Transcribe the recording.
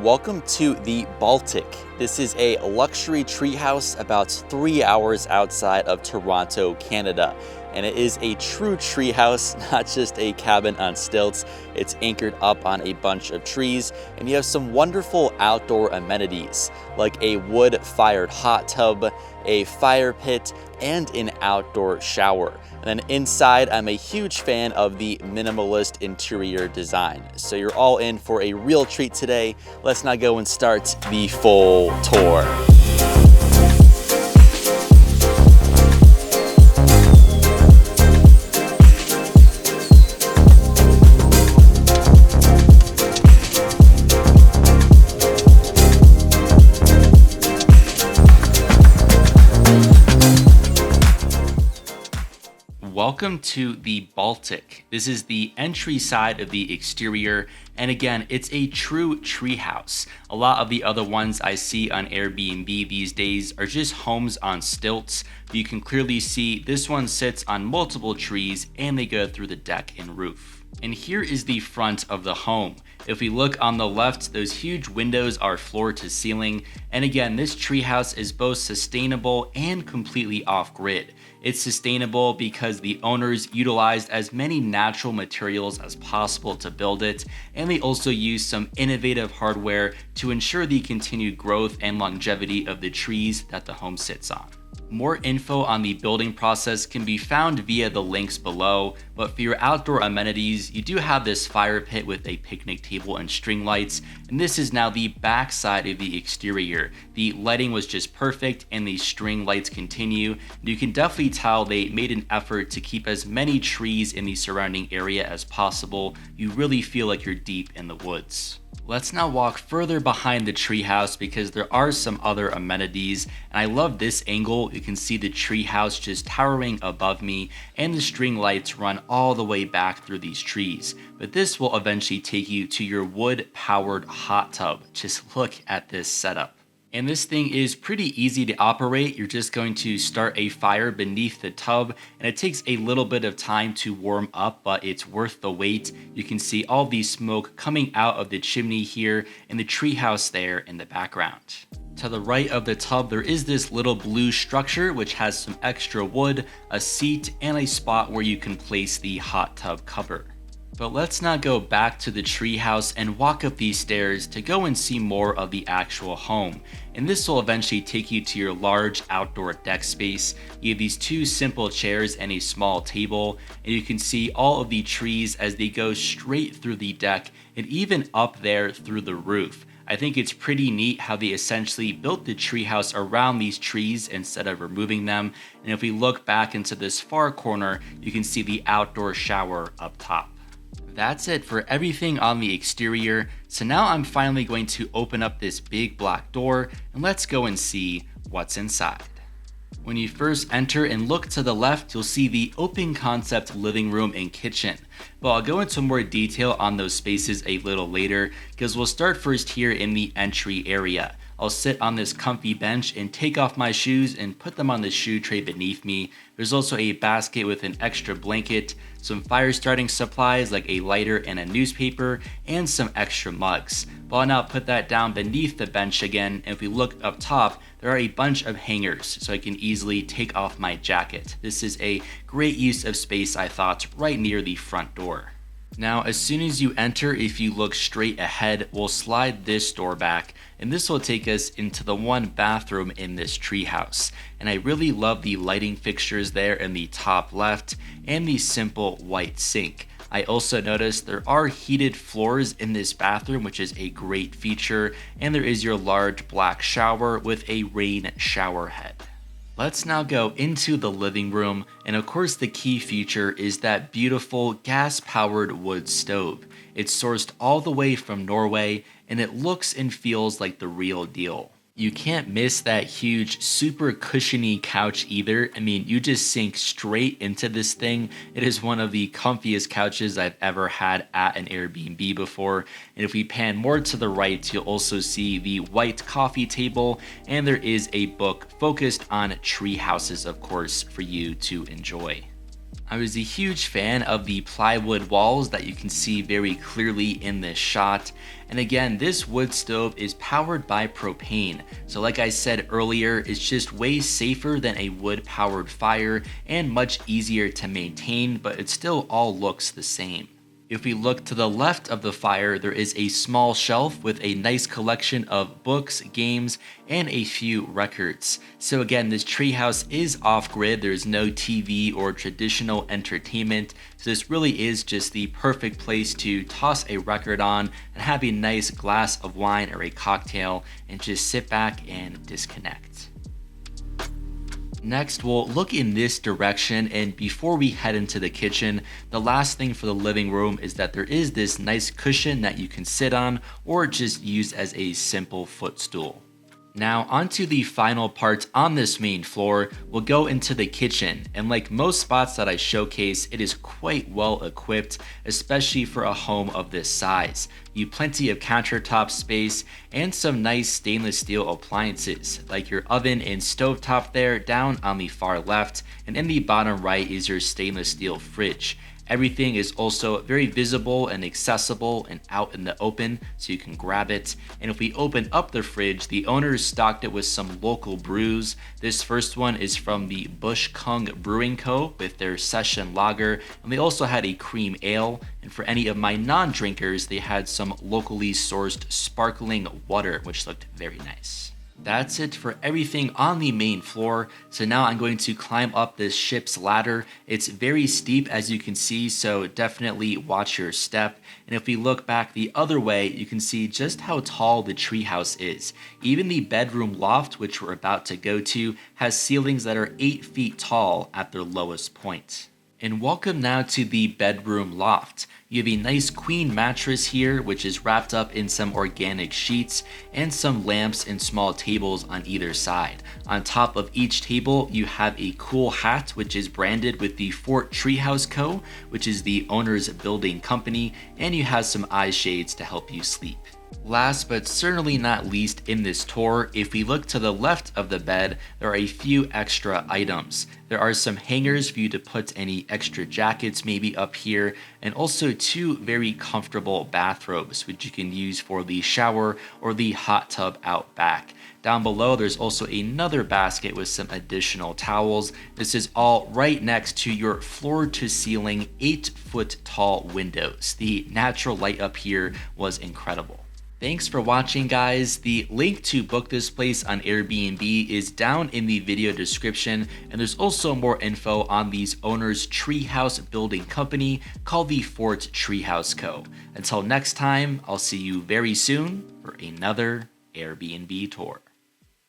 Welcome to the Baltic. This is a luxury treehouse about 3 hours outside of Toronto, Canada. And it is a true treehouse, not just a cabin on stilts. It's anchored up on a bunch of trees, and you have some wonderful outdoor amenities like a wood-fired hot tub, a fire pit, and an outdoor shower. And then inside, I'm a huge fan of the minimalist interior design. So you're all in for a real treat today. Let's now go and start the full tour. Welcome to the Baltic. This is the entry side of the exterior, and again, it's a true treehouse. A lot of the other ones I see on Airbnb these days are just homes on stilts. You can clearly see this one sits on multiple trees and they go through the deck and roof. And here is the front of the home. If we look on the left, those huge windows are floor to ceiling. And again, this treehouse is both sustainable and completely off-grid. It's sustainable because the owners utilized as many natural materials as possible to build it, and they also use some innovative hardware to ensure the continued growth and longevity of the trees that the home sits on. More info on the building process can be found via the links below, but for your outdoor amenities, you do have this fire pit with a picnic table and string lights, and this is now the back side of the exterior. The lighting was just perfect and the string lights continue. You can definitely tell they made an effort to keep as many trees in the surrounding area as possible. You really feel like you're deep in the woods. Let's now walk further behind the treehouse because there are some other amenities, and I love this angle. You can see the treehouse just towering above me, and the string lights run all the way back through these trees. But this will eventually take you to your wood-powered hot tub. Just look at this setup. And this thing is pretty easy to operate. You're just going to start a fire beneath the tub, and it takes a little bit of time to warm up, but it's worth the wait. You can see all the smoke coming out of the chimney here and the treehouse there in the background. To the right of the tub, there is this little blue structure which has some extra wood, a seat, and a spot where you can place the hot tub cover. But let's now go back to the treehouse and walk up these stairs to go and see more of the actual home. And this will eventually take you to your large outdoor deck space. You have these two simple chairs and a small table, and you can see all of the trees as they go straight through the deck and even up there through the roof. I think it's pretty neat how they essentially built the treehouse around these trees instead of removing them. And if we look back into this far corner, you can see the outdoor shower up top. That's it for everything on the exterior. So now I'm finally going to open up this big black door and let's go and see what's inside. When you first enter and look to the left, you'll see the open concept living room and kitchen. But I'll go into more detail on those spaces a little later because we'll start first here in the entry area. I'll sit on this comfy bench and take off my shoes and put them on the shoe tray beneath me. There's also a basket with an extra blanket, some fire starting supplies like a lighter and a newspaper, and some extra mugs. But I'll now put that down beneath the bench again, and if we look up top, there are a bunch of hangers so I can easily take off my jacket. This is a great use of space, I thought, right near the front door. Now, as soon as you enter, if you look straight ahead, we'll slide this door back, and this will take us into the one bathroom in this treehouse. And I really love the lighting fixtures there in the top left and the simple white sink. I also noticed there are heated floors in this bathroom, which is a great feature, and there is your large black shower with a rain shower head. Let's now go into the living room, and of course the key feature is that beautiful gas-powered wood stove. It's sourced all the way from Norway, and it looks and feels like the real deal. You can't miss that huge, super cushiony couch either. I mean, you just sink straight into this thing. It is one of the comfiest couches I've ever had at an Airbnb before. And if we pan more to the right, you'll also see the white coffee table, and there is a book focused on tree houses, of course, for you to enjoy. I was a huge fan of the plywood walls that you can see very clearly in this shot. And again, this wood stove is powered by propane. So like I said earlier, it's just way safer than a wood powered fire and much easier to maintain, but it still all looks the same. If we look to the left of the fire, there is a small shelf with a nice collection of books, games, and a few records. So again, this treehouse is off-grid. There's no TV or traditional entertainment. So this really is just the perfect place to toss a record on and have a nice glass of wine or a cocktail and just sit back and disconnect. Next, we'll look in this direction, and before we head into the kitchen, the last thing for the living room is that there is this nice cushion that you can sit on or just use as a simple footstool. Now onto the final part on this main floor, we'll go into the kitchen, and like most spots that I showcase, it is quite well equipped, especially for a home of this size. You have plenty of countertop space and some nice stainless steel appliances, like your oven and stovetop there down on the far left, and in the bottom right is your stainless steel fridge. Everything is also very visible and accessible and out in the open, so you can grab it. And if we open up the fridge, the owners stocked it with some local brews. This first one is from the Bush Kung Brewing Co. with their session lager, and they also had a cream ale. And for any of my non-drinkers, they had some locally sourced sparkling water, which looked very nice. That's it for everything on the main floor. So now I'm going to climb up this ship's ladder. It's very steep, as you can see, so definitely watch your step. And if we look back the other way, you can see just how tall the treehouse is. Even the bedroom loft, which we're about to go to, has ceilings that are 8 feet tall at their lowest point. And welcome now to the bedroom loft. You have a nice queen mattress here, which is wrapped up in some organic sheets, and some lamps and small tables on either side. On top of each table, you have a cool hat, which is branded with the Fort Treehouse Co., which is the owner's building company, and you have some eye shades to help you sleep. Last but certainly not least in this tour, if we look to the left of the bed, there are a few extra items. There are some hangers for you to put any extra jackets maybe up here, and also 2 very comfortable bathrobes, which you can use for the shower or the hot tub out back. Down below, there's also another basket with some additional towels. This is all right next to your floor-to-ceiling 8-foot tall windows. The natural light up here was incredible. Thanks for watching, guys. The link to book this place on Airbnb is down in the video description, and there's also more info on these owners' treehouse building company called the Fort Treehouse Co. Until next time, I'll see you very soon for another Airbnb tour.